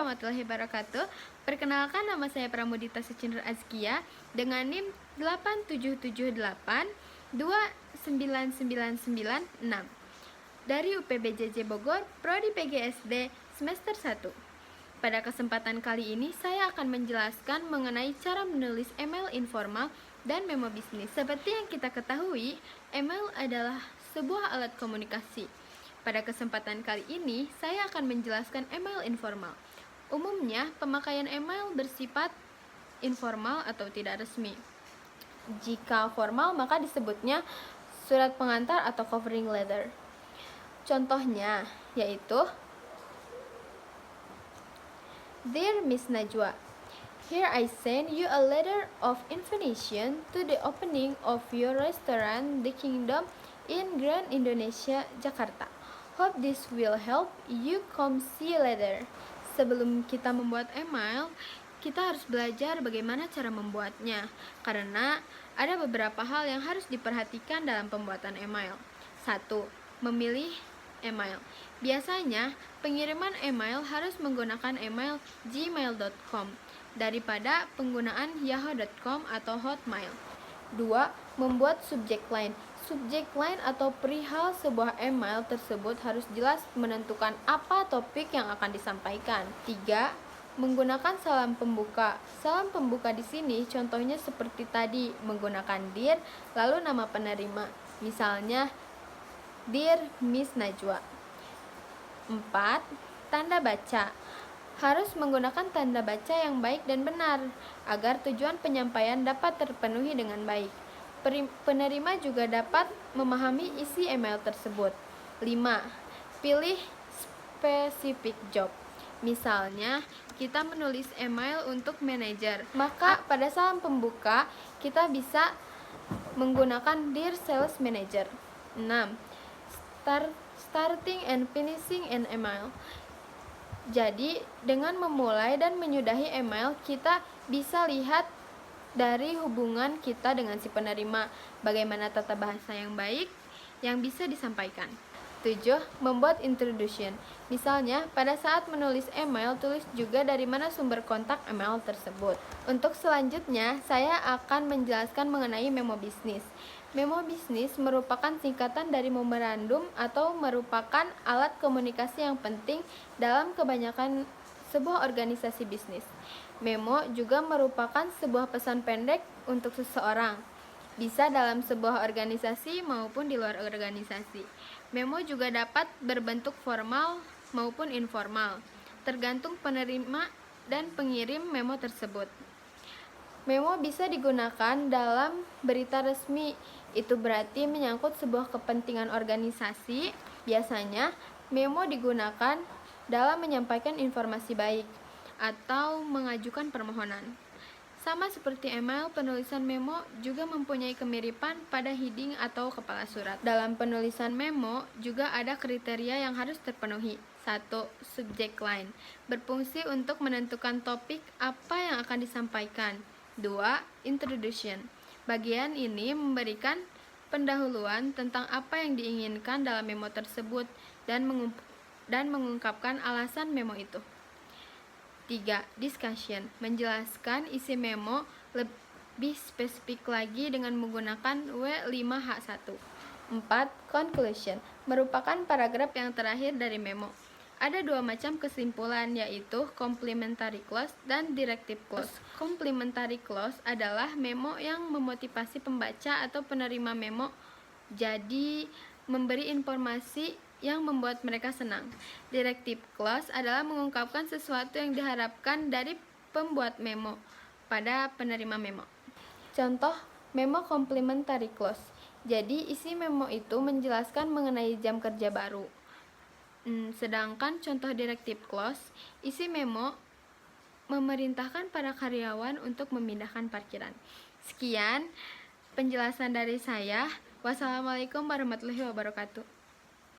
warahmatullahi wabarakatuh. Perkenalkan, nama saya Pramudita Sucindra Azkia dengan NIM 877829996 dari UPBJJ Bogor, Prodi PGSD semester 1. Pada kesempatan kali ini saya akan menjelaskan mengenai cara menulis email informal dan memo bisnis. Seperti yang kita ketahui, email adalah sebuah alat komunikasi. Pada kesempatan kali ini, saya akan menjelaskan email informal. Umumnya, pemakaian email bersifat informal atau tidak resmi. Jika formal, maka disebutnya surat pengantar atau covering letter. Contohnya, yaitu Dear Miss Najwa, here I send you a letter of invitation to the opening of your restaurant, The Kingdom, in Grand Indonesia, Jakarta. Hope this will help you come see later. Sebelum kita membuat email, kita harus belajar bagaimana cara membuatnya, karena ada beberapa hal yang harus diperhatikan dalam pembuatan email. 1. Memilih email. Biasanya, pengiriman email harus menggunakan email gmail.com daripada penggunaan yahoo.com atau hotmail. 2. Membuat subject line. Subject line atau perihal sebuah email tersebut harus jelas menentukan apa topik yang akan disampaikan. 3. Menggunakan salam pembuka. Salam pembuka di sini contohnya seperti tadi, menggunakan dear lalu nama penerima. Misalnya Dear Miss Najwa. 4. Tanda baca. Harus menggunakan tanda baca yang baik dan benar agar tujuan penyampaian dapat terpenuhi dengan baik. Penerima juga dapat memahami isi email tersebut. 5. Pilih specific job. Misalnya, kita menulis email untuk manajer, maka pada salam pembuka kita bisa menggunakan Dear Sales Manager. 6. Starting and finishing an email. Jadi, dengan memulai dan menyudahi email, kita bisa lihat dari hubungan kita dengan si penerima, bagaimana tata bahasa yang baik yang bisa disampaikan. 7. Membuat introduction. Misalnya, pada saat menulis email, tulis juga dari mana sumber kontak email tersebut. Untuk selanjutnya, saya akan menjelaskan mengenai memo bisnis. Memo bisnis merupakan singkatan dari memorandum atau merupakan alat komunikasi yang penting dalam kebanyakan sebuah organisasi bisnis. Memo juga merupakan sebuah pesan pendek untuk seseorang, bisa dalam sebuah organisasi maupun di luar organisasi. Memo juga dapat berbentuk formal maupun informal, tergantung penerima dan pengirim memo tersebut. Memo bisa digunakan dalam berita resmi, itu berarti menyangkut sebuah kepentingan organisasi. Biasanya, memo digunakan dalam menyampaikan informasi baik atau mengajukan permohonan. Sama seperti email, penulisan memo juga mempunyai kemiripan pada heading atau kepala surat. Dalam penulisan memo juga ada kriteria yang harus terpenuhi. 1. Subject line. Berfungsi untuk menentukan topik apa yang akan disampaikan. 2. Introduction. Bagian ini memberikan pendahuluan tentang apa yang diinginkan dalam memo tersebut dan mengungkapkan alasan memo itu. 3. Discussion. Menjelaskan isi memo lebih spesifik lagi dengan menggunakan W5H1. 4. Conclusion. Merupakan paragraf yang terakhir dari memo. Ada dua macam kesimpulan, yaitu complementary clause dan directive clause. Complementary clause adalah memo yang memotivasi pembaca atau penerima memo, jadi memberi informasi yang membuat mereka senang. Directive clause adalah mengungkapkan sesuatu yang diharapkan dari pembuat memo pada penerima memo. Contoh memo complementary clause. Jadi isi memo itu menjelaskan mengenai jam kerja baru. Sedangkan contoh directive clause, isi memo memerintahkan para karyawan untuk memindahkan parkiran. Sekian penjelasan dari saya. Wassalamualaikum warahmatullahi wabarakatuh.